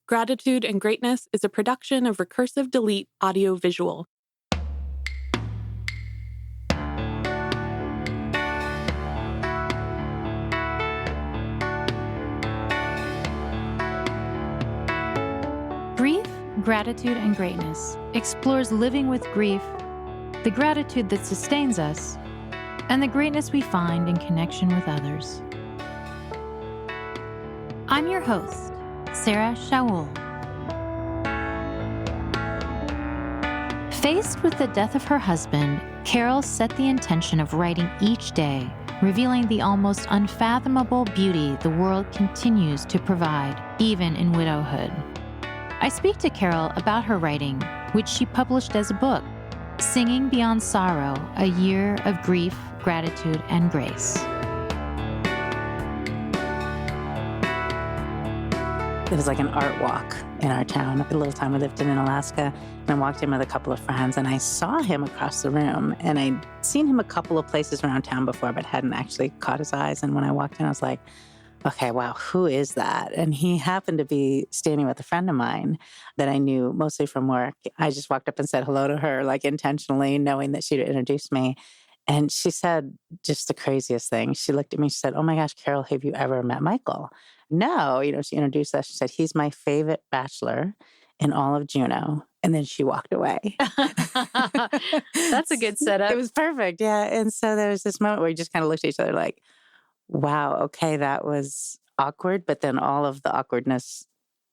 Gratitude and Greatness is a production of Recursive Delete Audio Visual. Grief, Gratitude, and Greatness explores living with grief, the gratitude that sustains us, and the greatness we find in connection with others. I'm your host, Sarah Shaoul. Faced with the death of her husband, Carole set the intention of writing each day, revealing the almost unfathomable beauty the world continues to provide, even in widowhood. I speak to Carole about her writing, which she published as a book, Singing Beyond Sorrow, A Year of Grief, Gratitude, and Grace. It was like an art walk in our town, the little town we lived in Alaska. And I walked in with a couple of friends, and I saw him across the room. And I'd seen him a couple of places around town before, but hadn't actually caught his eyes. And when I walked in, I was like, okay, wow, who is that? And he happened to be standing with a friend of mine that I knew mostly from work. I just walked up and said hello to her, like intentionally, knowing that she'd introduced me. And she said just the craziest thing. She looked at me, she said, "Oh my gosh, Carole, have you ever met Michael?" No, she introduced us. She said, "He's my favorite bachelor in all of Juneau." And then she walked away. That's a good setup. It was perfect. Yeah. And so there was this moment where we just kind of looked at each other like, wow, okay, that was awkward, but then all of the awkwardness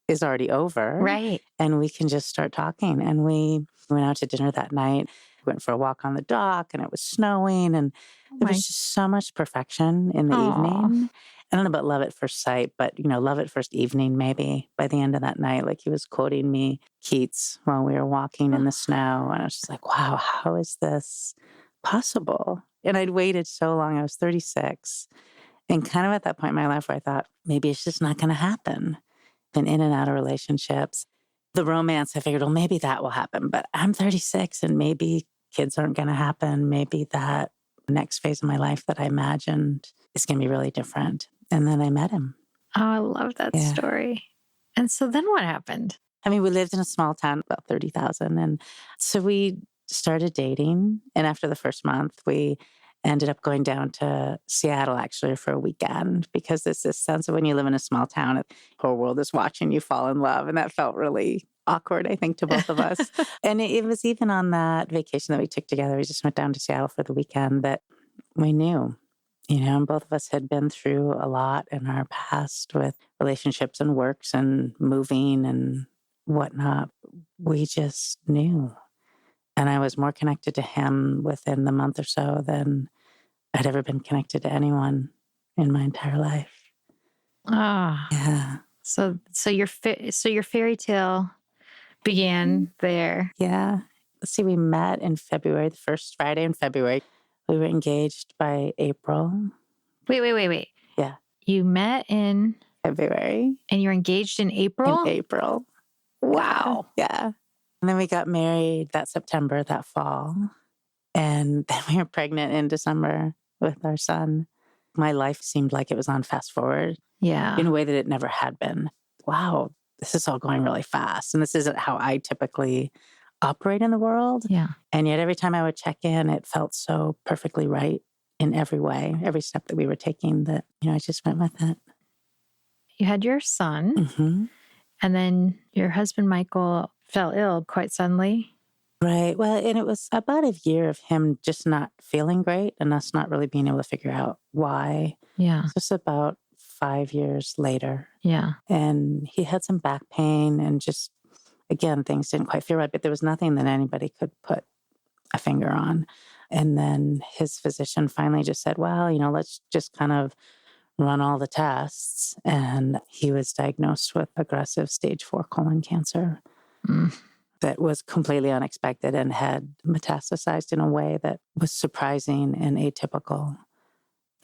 is already over. Right. And we can just start talking. And we went out to dinner that night, went for a walk on the dock, and it was snowing. And there was just so much perfection in the evening. I don't know about love at first sight, but, love at first evening, maybe by the end of that night, like he was quoting me Keats while we were walking in the snow. And I was just like, wow, how is this possible? And I'd waited so long. I was 36. And kind of at that point in my life where I thought, maybe it's just not going to happen. Been in and out of relationships. The romance, I figured, well, maybe that will happen. But I'm 36 and maybe kids aren't going to happen. Maybe that next phase of my life that I imagined is going to be really different. And then I met him. Oh, I love that story. And so then what happened? I mean, we lived in a small town, about 30,000. And so we started dating. And after the first month, we ended up going down to Seattle actually for a weekend, because there's this sense of when you live in a small town, the whole world is watching you fall in love. And that felt really awkward, I think, to both of us. And it was even on that vacation that we took together, we just went down to Seattle for the weekend, that we knew, and both of us had been through a lot in our past with relationships and works and moving and whatnot. We just knew. And I was more connected to him within the month or so than I'd ever been connected to anyone in my entire life. Ah, yeah. So your fairy tale began there. Yeah. Let's see. We met in February, the first Friday in February. We were engaged by April. Wait. Yeah. You met in February, and you're engaged in April. In April. Wow. Yeah. And then we got married that September, that fall. And then we were pregnant in December with our son. My life seemed like it was on fast forward. Yeah. In a way that it never had been. Wow, this is all going really fast. And this isn't how I typically operate in the world. Yeah. And yet every time I would check in, it felt so perfectly right in every way, every step that we were taking, that, I just went with it. You had your son. Mm-hmm. And then your husband, Michael, fell ill quite suddenly. Right. Well, and it was about a year of him just not feeling great and us not really being able to figure out why. Yeah. So it's about 5 years later. Yeah. And he had some back pain and just, again, things didn't quite feel right, but there was nothing that anybody could put a finger on. And then his physician finally just said, well, let's just kind of run all the tests. And he was diagnosed with aggressive stage 4 colon cancer. That was completely unexpected and had metastasized in a way that was surprising and atypical.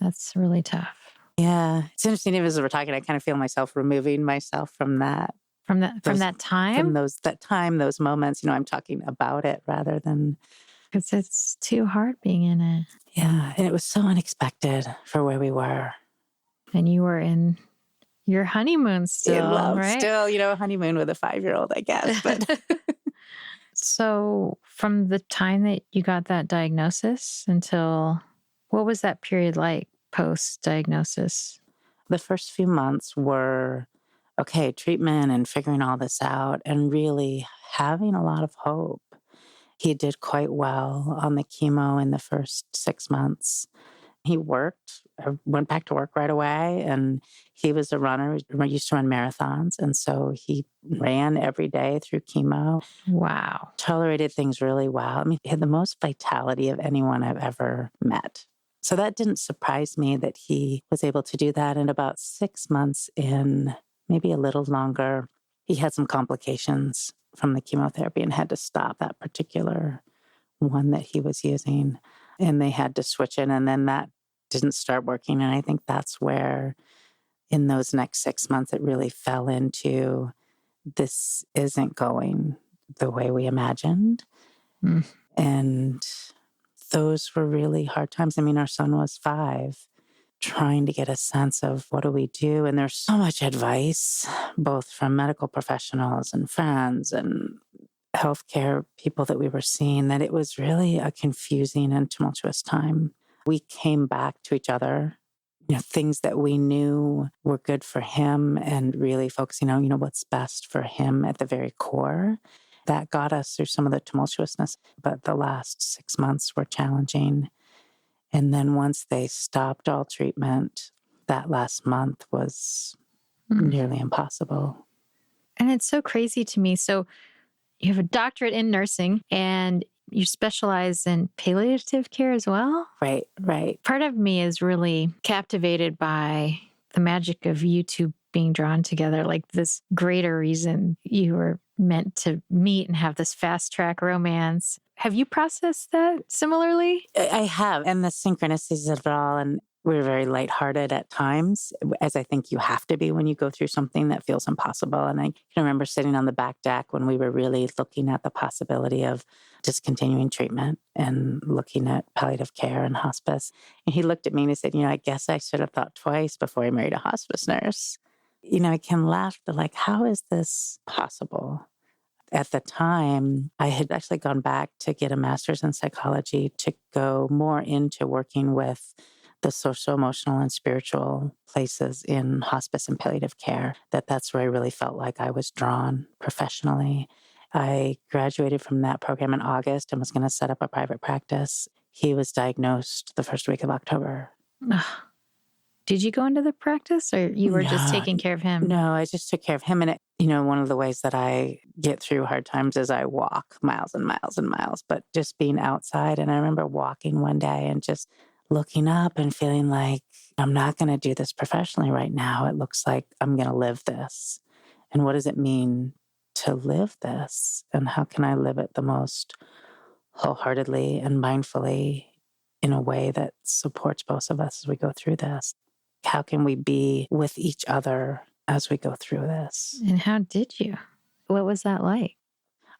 That's really tough. Yeah. It's interesting, even as we're talking, I kind of feel myself removing myself from that. From that time? From those moments, I'm talking about it rather than... Because it's too hard being in it. Yeah. And it was so unexpected for where we were. And you were in your honeymoon still, right? Still, honeymoon with a 5-year-old, I guess. But So from the time that you got that diagnosis until, what was that period like post-diagnosis? the first few months were, okay, treatment and figuring all this out and really having a lot of hope. He did quite well on the chemo in the first 6 months. He worked, went back to work right away, and he was a runner. He used to run marathons, and so he ran every day through chemo. Wow. Tolerated things really well. I mean, he had the most vitality of anyone I've ever met. So that didn't surprise me that he was able to do that. And about 6 months in, maybe a little longer, he had some complications from the chemotherapy and had to stop that particular one that he was using. And they had to switch it. And then that didn't start working. And I think that's where, in those next 6 months, it really fell into, this isn't going the way we imagined. Mm. And those were really hard times. I mean, our son was 5, trying to get a sense of what do we do? And there's so much advice, both from medical professionals and friends and healthcare people that we were seeing, that it was really a confusing and tumultuous time. We came back to each other, things that we knew were good for him and really focusing on, what's best for him at the very core. That got us through some of the tumultuousness, but the last 6 months were challenging. And then once they stopped all treatment, that last month was nearly impossible. And it's so crazy to me. So you have a doctorate in nursing and you specialize in palliative care as well? Right. Part of me is really captivated by the magic of you two being drawn together, like this greater reason you were meant to meet and have this fast track romance. Have you processed that similarly? I have, and the synchronicities of it all. And we were very lighthearted at times, as I think you have to be when you go through something that feels impossible. And I can remember sitting on the back deck when we were really looking at the possibility of discontinuing treatment and looking at palliative care and hospice. And he looked at me and he said, I guess I should have thought twice before I married a hospice nurse. I can laugh, but like, how is this possible? At the time, I had actually gone back to get a master's in psychology to go more into working with the social, emotional, and spiritual places in hospice and palliative care. That's where I really felt like I was drawn professionally. I graduated from that program in August and was going to set up a private practice. He was diagnosed the first week of October. Did you go into the practice or you were just taking care of him? No, I just took care of him. And one of the ways that I get through hard times is I walk miles and miles and miles, but just being outside. And I remember walking one day and just looking up and feeling like, I'm not going to do this professionally right now. It looks like I'm going to live this. And what does it mean to live this? And how can I live it the most wholeheartedly and mindfully in a way that supports both of us as we go through this? How can we be with each other as we go through this? And how did you? What was that like?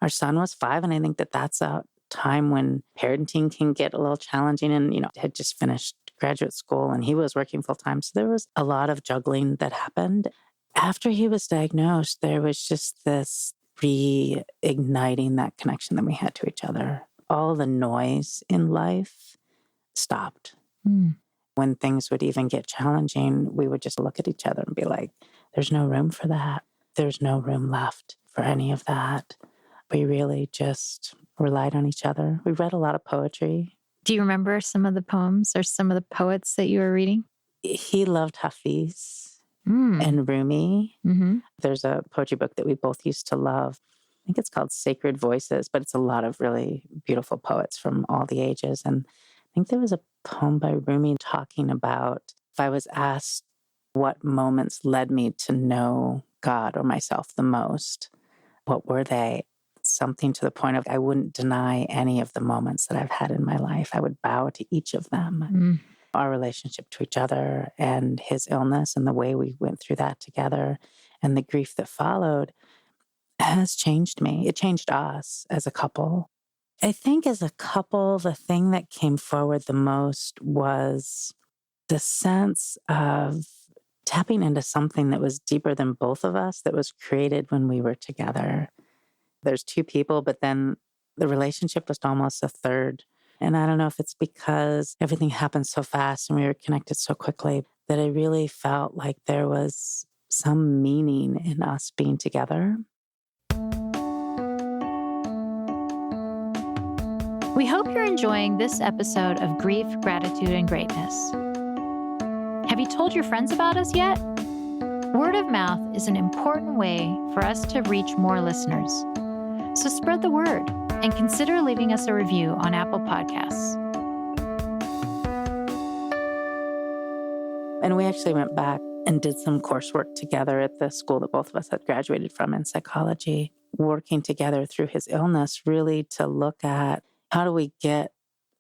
Our son was 5, and I think that's a time when parenting can get a little challenging, and, had just finished graduate school and he was working full time. So there was a lot of juggling that happened. After he was diagnosed, there was just this reigniting that connection that we had to each other. All the noise in life stopped. When things would even get challenging, we would just look at each other and be like, there's no room for that. There's no room left for any of that. We really just relied on each other. We read a lot of poetry. Do you remember some of the poems or some of the poets that you were reading? He loved Hafiz and Rumi. Mm-hmm. There's a poetry book that we both used to love. I think it's called Sacred Voices, but it's a lot of really beautiful poets from all the ages. And I think there was a poem by Rumi talking about, if I was asked what moments led me to know God or myself the most, what were they? Something to the point of, I wouldn't deny any of the moments that I've had in my life. I would bow to each of them. Our relationship to each other and his illness and the way we went through that together and the grief that followed has changed me. It changed us as a couple. I think as a couple, the thing that came forward the most was the sense of tapping into something that was deeper than both of us, that was created when we were together. There's two people, but then the relationship was almost a third. And I don't know if it's because everything happened so fast and we were connected so quickly that I really felt like there was some meaning in us being together. We hope you're enjoying this episode of Grief, Gratitude, and Greatness. Have you told your friends about us yet? Word of mouth is an important way for us to reach more listeners. So spread the word and consider leaving us a review on Apple Podcasts. And we actually went back and did some coursework together at the school that both of us had graduated from in psychology, working together through his illness, really to look at how do we get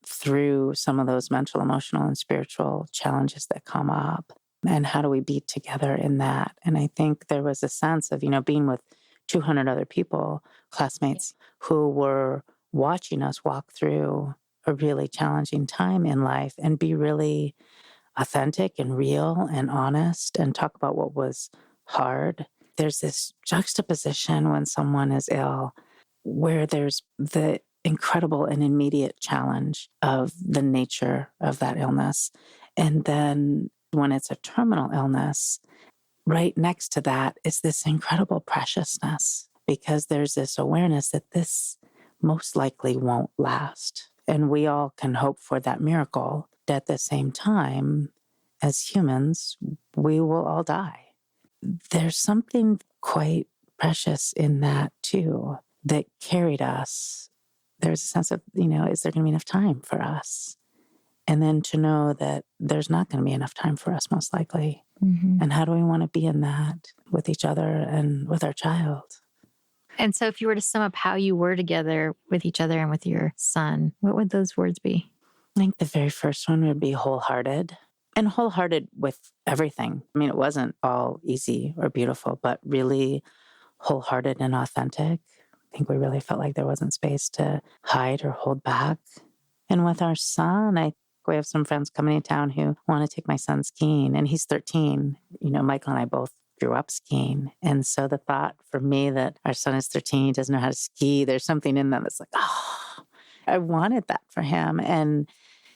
through some of those mental, emotional, and spiritual challenges that come up, and how do we be together in that? And I think there was a sense of, being with 200 other people, classmates, who were watching us walk through a really challenging time in life and be really authentic and real and honest and talk about what was hard. There's this juxtaposition when someone is ill where there's the incredible and immediate challenge of the nature of that illness. And then when it's a terminal illness, right next to that is this incredible preciousness, because there's this awareness that this most likely won't last. And we all can hope for that miracle. At the same time, as humans, we will all die. There's something quite precious in that too, that carried us. There's a sense of, is there going to be enough time for us? And then to know that there's not going to be enough time for us, most likely. Mm-hmm. And how do we want to be in that with each other and with our child? And so if you were to sum up how you were together with each other and with your son, what would those words be? I think the very first one would be wholehearted. And wholehearted with everything. I mean, it wasn't all easy or beautiful, but really wholehearted and authentic. I think we really felt like there wasn't space to hide or hold back. And with our son, we have some friends coming to town who want to take my son skiing, and he's 13. Michael and I both grew up skiing. And so the thought for me that our son is 13, he doesn't know how to ski, there's something in them that's like, I wanted that for him. And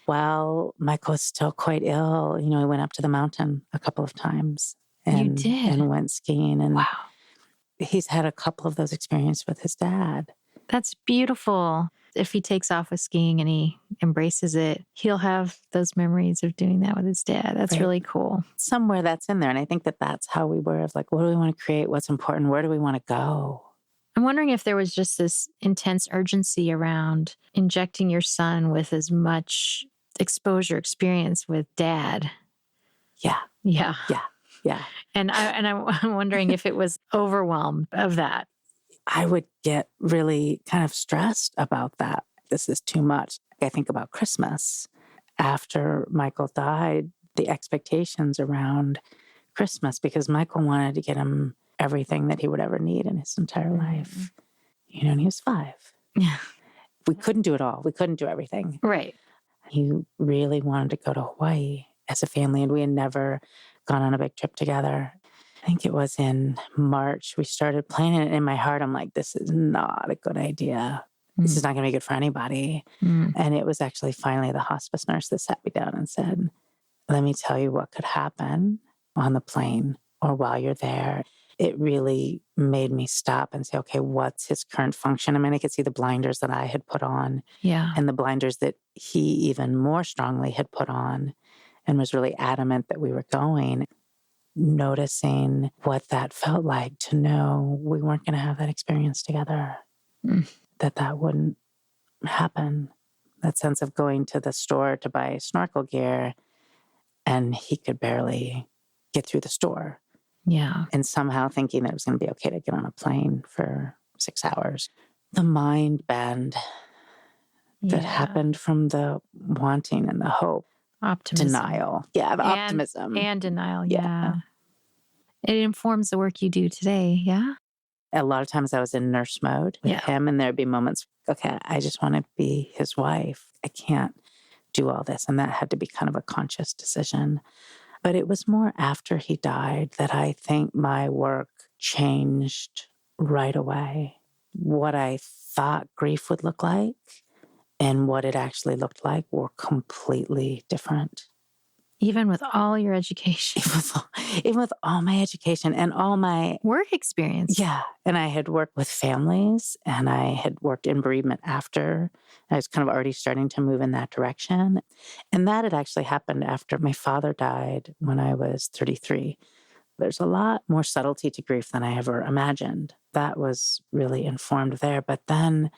while Michael was still quite ill, he went up to the mountain a couple of times. And, you did? And went skiing. And wow. He's had a couple of those experiences with his dad. That's beautiful. If he takes off with skiing and he embraces it, he'll have those memories of doing that with his dad. That's really cool. Somewhere that's in there. And I think that that's how we were, of like, what do we want to create? What's important? Where do we want to go? I'm wondering if there was just this intense urgency around injecting your son with as much exposure experience with dad. Yeah. Yeah. Yeah. Yeah. And I'm wondering if it was overwhelmed of that. I would get really kind of stressed about that. This is too much. I think about Christmas. After Michael died, the expectations around Christmas, because Michael wanted to get him everything that he would ever need in his entire life. And he was 5. Yeah. We couldn't do it all. We couldn't do everything. Right. He really wanted to go to Hawaii as a family, and we had never gone on a big trip together. I think it was in March we started planning it. In my heart, I'm like, this is not a good idea. This is not going to be good for anybody. And it was actually finally the hospice nurse that sat me down and said, let me tell you what could happen on the plane or while you're there. It really made me stop and say, okay, what's his current function? I mean, I could see the blinders that I had put on, and the blinders that he even more strongly had put on, and was really adamant that we were going. Noticing what that felt like to know we weren't going to have that experience together, that wouldn't happen. That sense of going to the store to buy snorkel gear, and he could barely get through the store. Yeah. And somehow thinking that it was going to be okay to get on a plane for 6 hours. The mind bend that happened from the wanting and the hope. Optimism. Denial. Yeah, the optimism. And denial, yeah. It informs the work you do today, yeah? A lot of times I was in nurse mode with him, and there'd be moments, okay, I just want to be his wife. I can't do all this. And that had to be kind of a conscious decision. But it was more after he died that I think my work changed right away. What I thought grief would look like and what it actually looked like were completely different. Even with all your education. Even with all my education and all my work experience. Yeah. And I had worked with families and I had worked in bereavement after. I was kind of already starting to move in that direction. And that had actually happened after my father died when I was 33. There's a lot more subtlety to grief than I ever imagined. That was really informed there. But then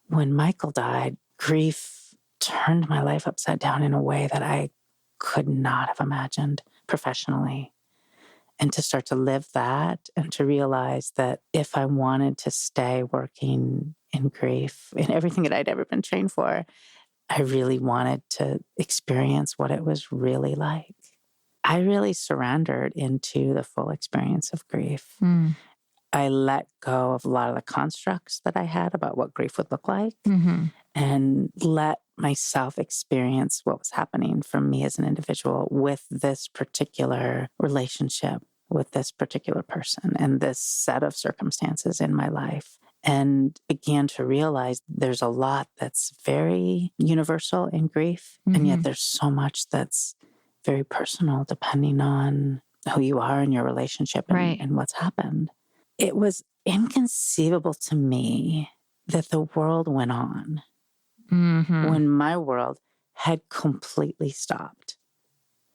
when Michael died, grief turned my life upside down in a way that I could not have imagined professionally. And to start to live that and to realize that if I wanted to stay working in grief in everything that I'd ever been trained for, I really wanted to experience what it was really like. I really surrendered into the full experience of grief. Mm. I let go of a lot of the constructs that I had about what grief would look like and let myself experience what was happening for me as an individual with this particular relationship, with this particular person and this set of circumstances in my life. And began to realize there's a lot that's very universal in grief. And yet there's so much that's very personal depending on who you are in your relationship and what's happened. It was inconceivable to me that the world went on when my world had completely stopped.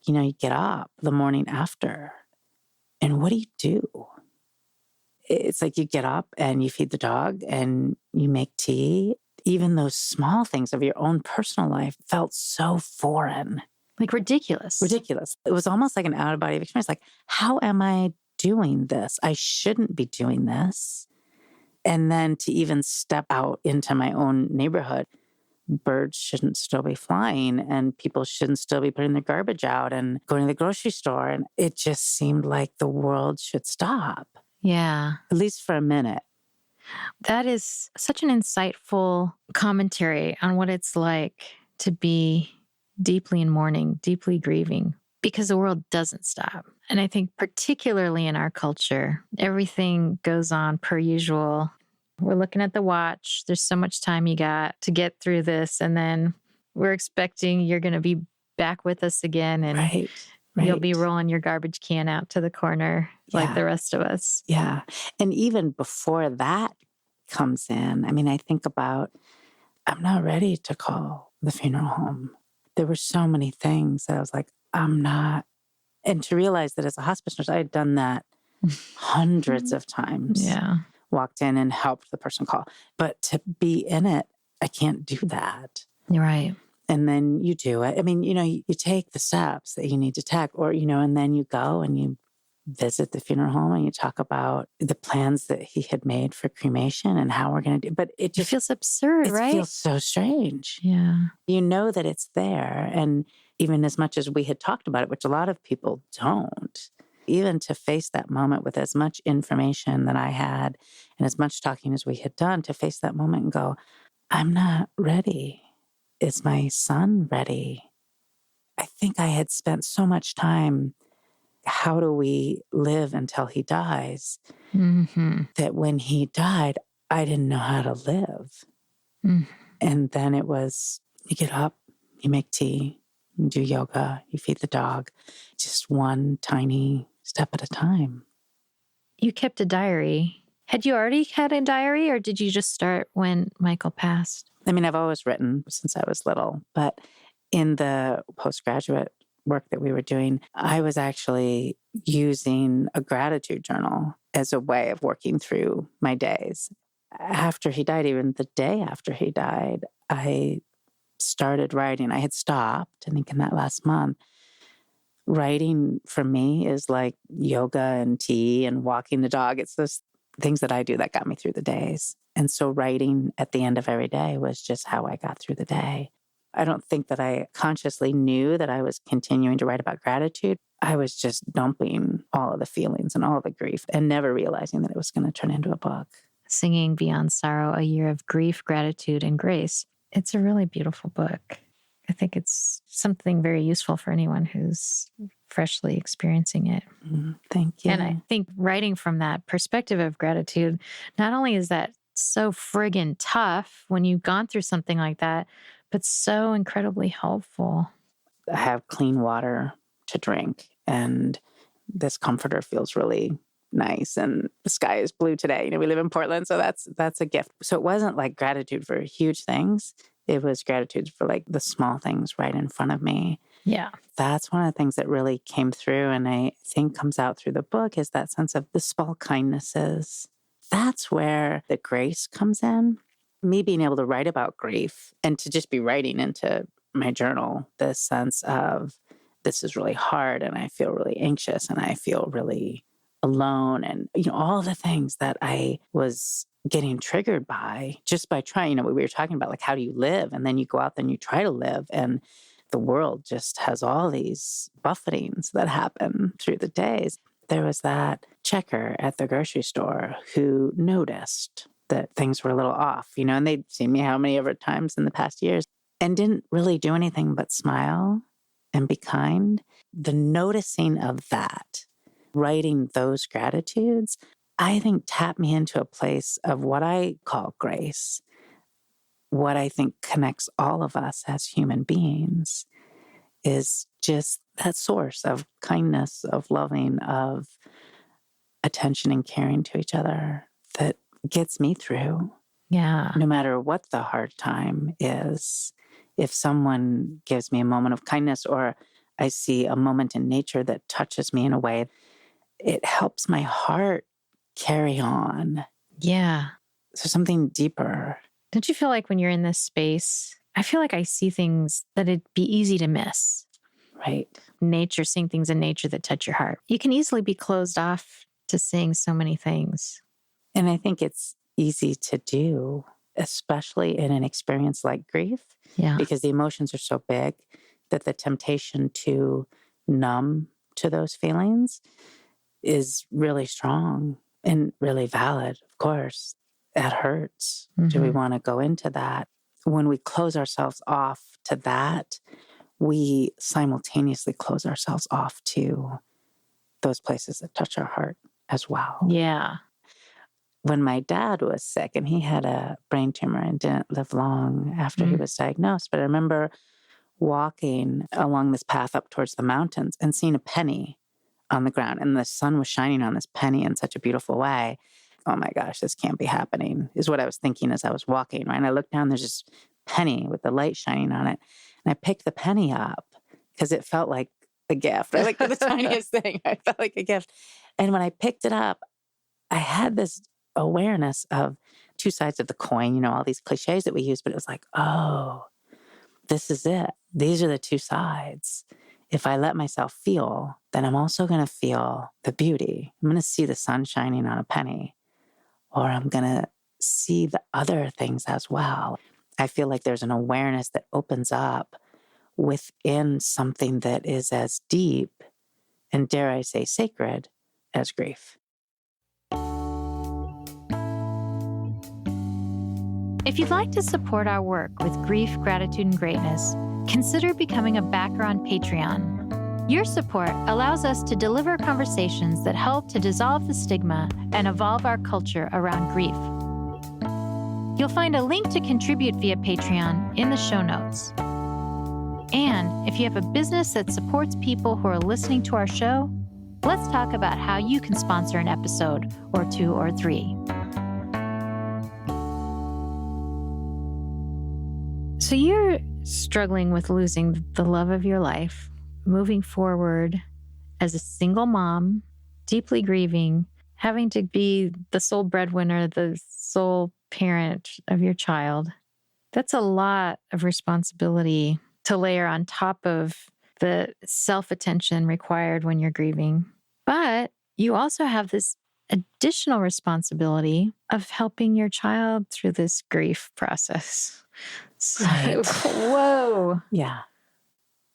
You know, you get up the morning after, and what do? It's like you get up and you feed the dog and you make tea. Even those small things of your own personal life felt so foreign. Like ridiculous. Ridiculous. It was almost like an out-of-body experience. Like, how am I doing this? I shouldn't be doing this. And then to even step out into my own neighborhood, birds shouldn't still be flying and people shouldn't still be putting their garbage out and going to the grocery store. And it just seemed like the world should stop. Yeah. At least for a minute. That is such an insightful commentary on what it's like to be deeply in mourning, deeply grieving, because the world doesn't stop. And I think particularly in our culture, everything goes on per usual. We're looking at the watch. There's so much time you got to get through this. And then we're expecting you're going to be back with us again. And you'll be rolling your garbage can out to the corner like the rest of us. Yeah. And even before that comes in, I mean, I think about, I'm not ready to call the funeral home. There were so many things that I was like, I'm not. And to realize that as a hospice nurse, I had done that hundreds of times. Yeah. Walked in and helped the person call. But to be in it, I can't do that. You're right. And then you do it. I mean, you know, you take the steps that you need to take, or, you know, and then you go and you visit the funeral home and you talk about the plans that he had made for cremation and how we're going to do. But it just feels absurd, right? It feels so strange. Yeah. You know that it's there. And even as much as we had talked about it, which a lot of people don't, even to face that moment with as much information that I had and as much talking as we had done, to face that moment and go, I'm not ready. Is my son ready? I think I had spent so much time, how do we live until he dies? That when he died, I didn't know how to live. And then it was, you get up, you make tea, you do yoga, you feed the dog, just one tiny step at a time. You kept a diary. Had you already had a diary, or did you just start when Michael passed? I mean, I've always written since I was little, but in the postgraduate work that we were doing, I was actually using a gratitude journal as a way of working through my days. After he died, even the day after he died, I started writing. I had stopped, I think, in that last month. Writing for me is like yoga and tea and walking the dog. It's those things that I do that got me through the days. And so writing at the end of every day was just how I got through the day. I don't think that I consciously knew that I was continuing to write about gratitude. I was just dumping all of the feelings and all of the grief and never realizing that it was going to turn into a book. Singing Beyond Sorrow, A Year of Grief, Gratitude, and Grace. It's a really beautiful book. I think it's something very useful for anyone who's freshly experiencing it. Thank you. And I think writing from that perspective of gratitude, not only is that so friggin' tough when you've gone through something like that, but so incredibly helpful. I have clean water to drink, and this comforter feels really nice, and the sky is blue today. We live in Portland, so that's a gift. So it wasn't like gratitude for huge things. It was gratitude for like the small things right in front of me. Yeah. That's one of the things that really came through, and I think comes out through the book, is that sense of the small kindnesses. That's where the grace comes in. Me being able to write about grief and to just be writing into my journal this sense of this is really hard, and I feel really anxious, and I feel really alone, and all the things that I was getting triggered by just by trying. We were talking about like, how do you live? And then you go out, then you try to live, and the world just has all these buffetings that happen through the days. There was that checker at the grocery store who noticed that things were a little off, and they'd seen me how many ever times in the past years and didn't really do anything but smile and be kind. The noticing of that, writing those gratitudes, I think tapped me into a place of what I call grace, what I think connects all of us as human beings, is just that source of kindness, of loving, of attention and caring to each other that gets me through. Yeah. No matter what the hard time is, if someone gives me a moment of kindness, or I see a moment in nature that touches me in a way, it helps my heart carry on. Yeah. So something deeper. Don't you feel like when you're in this space, I feel like I see things that it'd be easy to miss. Right. Nature, seeing things in nature that touch your heart. You can easily be closed off to seeing so many things. And I think it's easy to do, especially in an experience like grief, because the emotions are so big that the temptation to numb to those feelings is really strong and really valid. Of course, that hurts. Mm-hmm. Do we want to go into that? When we close ourselves off to that, we simultaneously close ourselves off to those places that touch our heart as well. Yeah. When my dad was sick, and he had a brain tumor and didn't live long after he was diagnosed, but I remember walking along this path up towards the mountains and seeing a penny on the ground, and the sun was shining on this penny in such a beautiful way. Oh my gosh, this can't be happening, is what I was thinking as I was walking, right? And I looked down, there's this penny with the light shining on it. And I picked the penny up because it felt like a gift. Right? Like the tiniest thing. I felt like a gift. And when I picked it up, I had this awareness of two sides of the coin, all these cliches that we use, but it was like, oh, this is it. These are the two sides. If I let myself feel, then I'm also going to feel the beauty. I'm going to see the sun shining on a penny, or I'm going to see the other things as well. I feel like there's an awareness that opens up within something that is as deep and, dare I say, sacred as grief. If you'd like to support our work with grief, gratitude, and greatness, consider becoming a backer on Patreon. Your support allows us to deliver conversations that help to dissolve the stigma and evolve our culture around grief. You'll find a link to contribute via Patreon in the show notes. And if you have a business that supports people who are listening to our show, let's talk about how you can sponsor an episode or 2 or 3. So you're struggling with losing the love of your life, moving forward as a single mom, deeply grieving, having to be the sole breadwinner, the sole parent of your child. That's a lot of responsibility to layer on top of the self-attention required when you're grieving. But you also have this additional responsibility of helping your child through this grief process. So, right. Whoa. Yeah.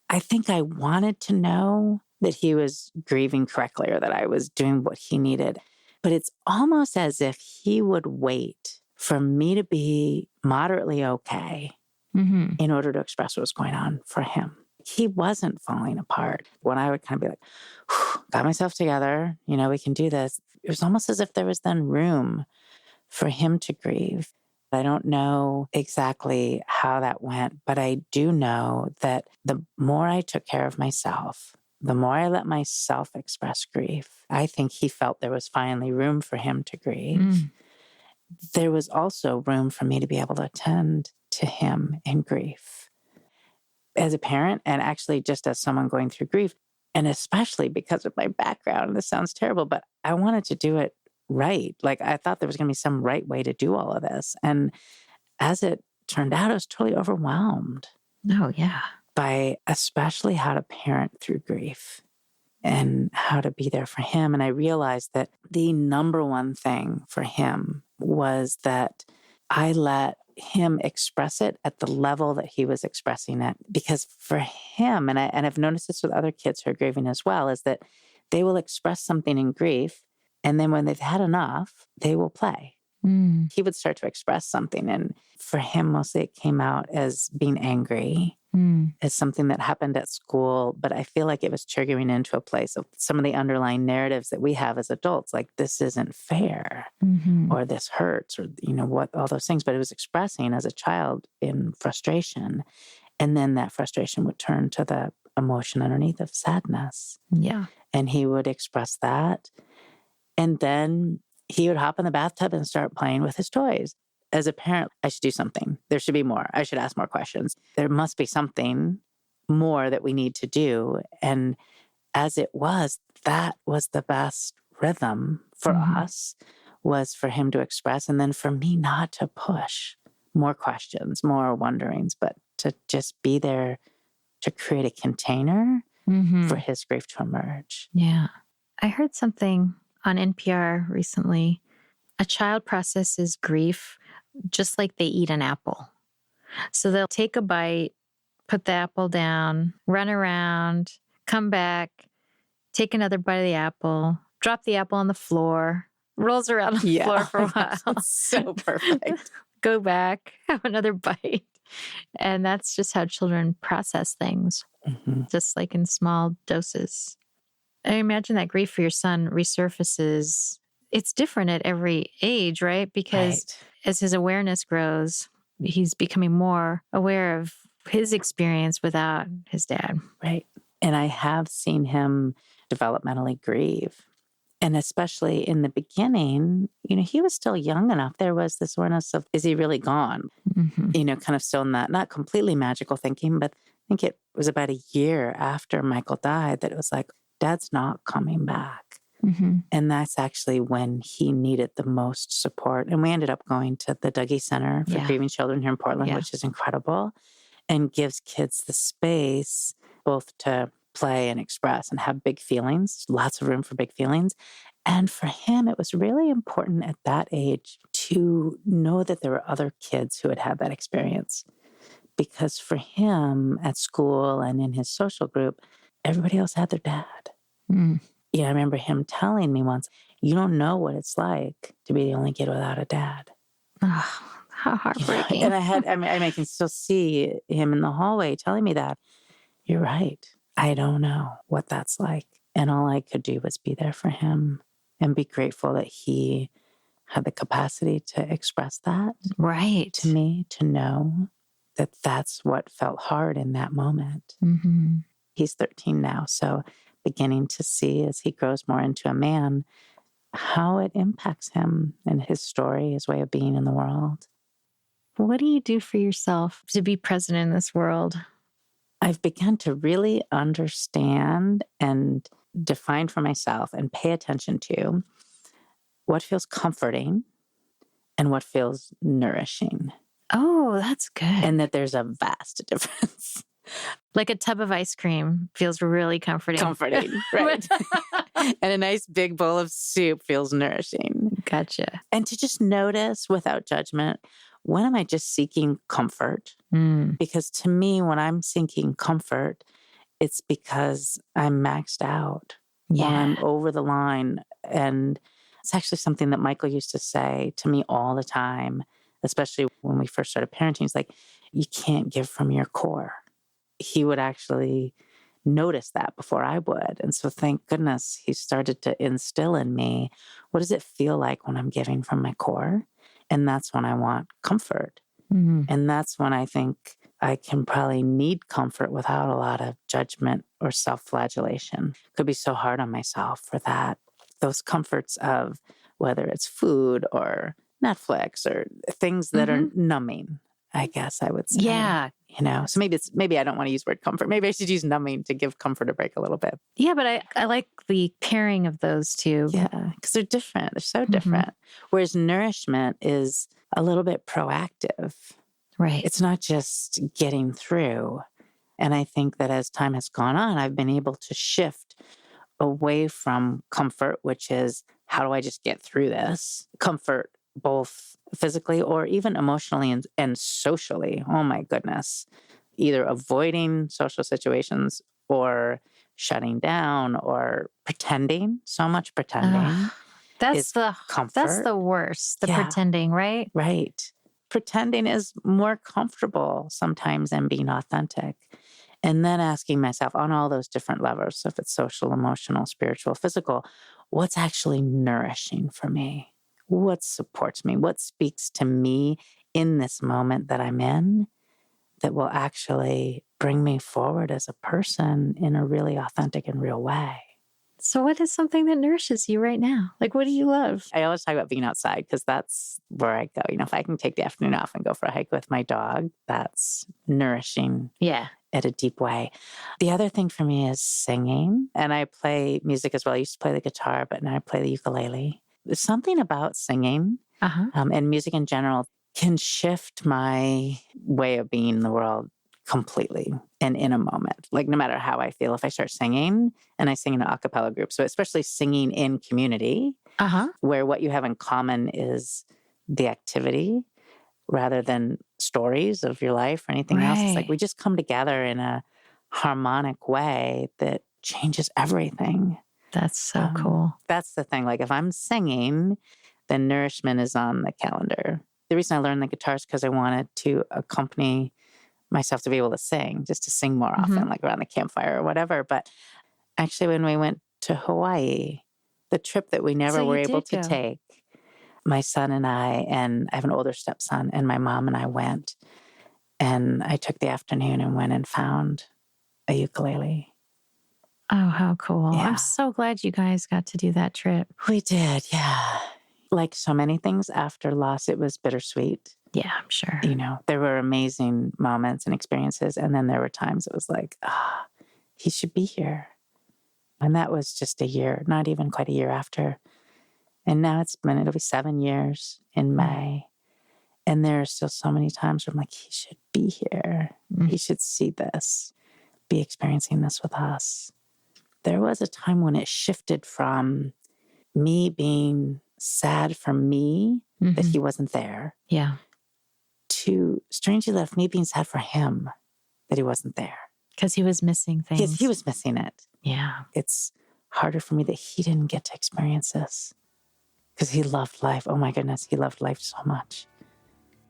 I think I wanted to know that he was grieving correctly, or that I was doing what he needed. But it's almost as if he would wait for me to be moderately okay in order to express what was going on for him. He wasn't falling apart. When I would kind of be like, got myself together, we can do this. It was almost as if there was then room for him to grieve. I don't know exactly how that went, but I do know that the more I took care of myself, the more I let myself express grief, I think he felt there was finally room for him to grieve. There was also room for me to be able to attend to him in grief. As a parent, and actually just as someone going through grief, and especially because of my background, and this sounds terrible, but I wanted to do it right. Like I thought there was going to be some right way to do all of this. And as it turned out, I was totally overwhelmed. Oh, yeah. By especially how to parent through grief and how to be there for him. And I realized that the number one thing for him was that I let him express it at the level that he was expressing it. Because for him, and I've noticed this with other kids who are grieving as well, is that they will express something in grief, and then when they've had enough, they will play. He would start to express something. And for him, mostly it came out as being angry, as something that happened at school. But I feel like it was triggering into a place of some of the underlying narratives that we have as adults, like this isn't fair, or this hurts, or, what, all those things. But it was expressing as a child in frustration. And then that frustration would turn to the emotion underneath of sadness. Yeah. And he would express that. And then he would hop in the bathtub and start playing with his toys. As a parent, I should do something. There should be more. I should ask more questions. There must be something more that we need to do. And as it was, that was the best rhythm for us, was for him to express. And then for me not to push more questions, more wonderings, but to just be there to create a container for his grief to emerge. Yeah. I heard something on NPR recently. A child processes grief just like they eat an apple. So they'll take a bite, put the apple down, run around, come back, take another bite of the apple, drop the apple on the floor, rolls around on the floor for a while. So perfect. Go back, have another bite. And that's just how children process things, just like in small doses. I imagine that grief for your son resurfaces. It's different at every age, right? Because as his awareness grows, he's becoming more aware of his experience without his dad. Right. And I have seen him developmentally grieve. And especially in the beginning, he was still young enough. There was this awareness of, is he really gone? Kind of still in that, not completely magical thinking, but I think it was about a year after Michael died that it was like, Dad's not coming back. And that's actually when he needed the most support. And we ended up going to the Dougie Center for Grieving Children here in Portland, which is incredible, and gives kids the space both to play and express and have big feelings, lots of room for big feelings. And for him, it was really important at that age to know that there were other kids who had had that experience. Because for him at school and in his social group, everybody else had their dad. I remember him telling me once, you don't know what it's like to be the only kid without a dad. Oh, how heartbreaking. And I can still see him in the hallway telling me that. You're right. I don't know what that's like. And all I could do was be there for him and be grateful that he had the capacity to express that. Right. To me, to know that that's what felt hard in that moment. He's 13 now, so beginning to see as he grows more into a man, how it impacts him and his story, his way of being in the world. What do you do for yourself to be present in this world? I've begun to really understand and define for myself and pay attention to what feels comforting and what feels nourishing. Oh, that's good. And that there's a vast difference. Like a tub of ice cream feels really comforting. Right. And a nice big bowl of soup feels nourishing. Gotcha. And to just notice without judgment, when am I just seeking comfort? Because to me, when I'm seeking comfort, it's because I'm maxed out. Or I'm over the line. And it's actually something that Michael used to say to me all the time, especially when we first started parenting. He's like, you can't give from your core. He would actually notice that before I would. And so thank goodness he started to instill in me, what does it feel like when I'm giving from my core? And that's when I want comfort. Mm-hmm. And that's when I think I can probably need comfort without a lot of judgment or self-flagellation. Could be so hard on myself for that. Those comforts of whether it's food or Netflix or things that are numbing, I guess I would say. Yeah. So maybe I don't want to use the word comfort. Maybe I should use numbing to give comfort a break a little bit. Yeah, but I like the pairing of those two. Yeah, because they're different. They're so different. Whereas nourishment is a little bit proactive. Right. It's not just getting through. And I think that as time has gone on, I've been able to shift away from comfort, which is how do I just get through this? Comfort, both physically or even emotionally and socially. Oh my goodness. Either avoiding social situations or shutting down or pretending. So much pretending. That's the comfort. That's the worst. The pretending, right? Right. Pretending is more comfortable sometimes than being authentic. And then asking myself on all those different levels, so if it's social, emotional, spiritual, physical, what's actually nourishing for me? What supports me? What speaks to me in this moment that I'm in that will actually bring me forward as a person in a really authentic and real way? So what is something that nourishes you right now? Like, what do you love? I always talk about being outside because that's where I go. If I can take the afternoon off and go for a hike with my dog, that's nourishing. Yeah. At a deep way. The other thing for me is singing. And I play music as well. I used to play the guitar, but now I play the ukulele. There's something about singing and music in general can shift my way of being in the world completely and in a moment. Like no matter how I feel, if I start singing and I sing in an a cappella group, so especially singing in community, where what you have in common is the activity rather than stories of your life or anything else. It's like we just come together in a harmonic way that changes everything. That's so cool. That's the thing. Like if I'm singing, then nourishment is on the calendar. The reason I learned the guitar is because I wanted to accompany myself to be able to sing, just to sing more often, like around the campfire or whatever. But actually, when we went to Hawaii, the trip that we never were able to take, my son and I have an older stepson, and my mom and I went. And I took the afternoon and went and found a ukulele. Oh, how cool. Yeah. I'm so glad you guys got to do that trip. We did, yeah. Like so many things after loss, it was bittersweet. Yeah, I'm sure. There were amazing moments and experiences. And then there were times it was like, he should be here. And that was just a year, not even quite a year after. And now it'll be 7 years in May. And there are still so many times where I'm like, he should be here. He should see this, be experiencing this with us. There was a time when it shifted from me being sad for me that he wasn't there. Yeah. To strangely enough, me being sad for him that he wasn't there. Because he was missing things. He was missing it. Yeah. It's harder for me that he didn't get to experience this. Because he loved life. Oh my goodness, he loved life so much.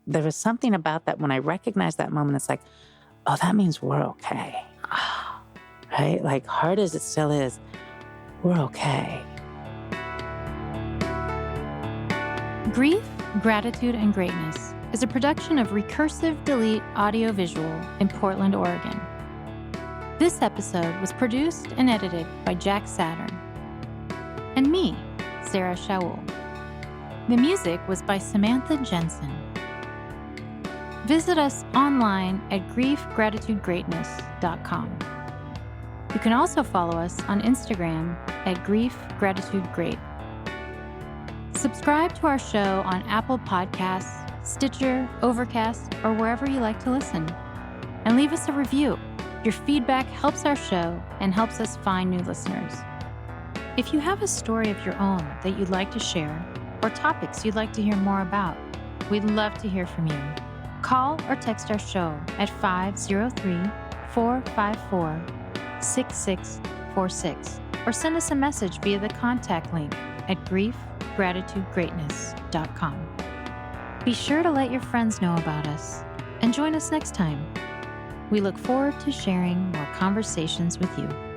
There was something about that when I recognized that moment, it's like, oh, that means we're okay. Right? Like hard as it still is, we're okay. Grief, Gratitude, and Greatness is a production of Recursive Delete Audiovisual in Portland, Oregon. This episode was produced and edited by Jack Saturn. And me, Sarah Shaoul. The music was by Samantha Jensen. Visit us online at griefgratitudegreatness.com. You can also follow us on Instagram at griefgratitudegreat. Subscribe to our show on Apple Podcasts, Stitcher, Overcast, or wherever you like to listen. And leave us a review. Your feedback helps our show and helps us find new listeners. If you have a story of your own that you'd like to share, or topics you'd like to hear more about, we'd love to hear from you. Call or text our show at 503-454-6646, or send us a message via the contact link at griefgratitudegreatness.com. Be sure to let your friends know about us and join us next time. We look forward to sharing more conversations with you.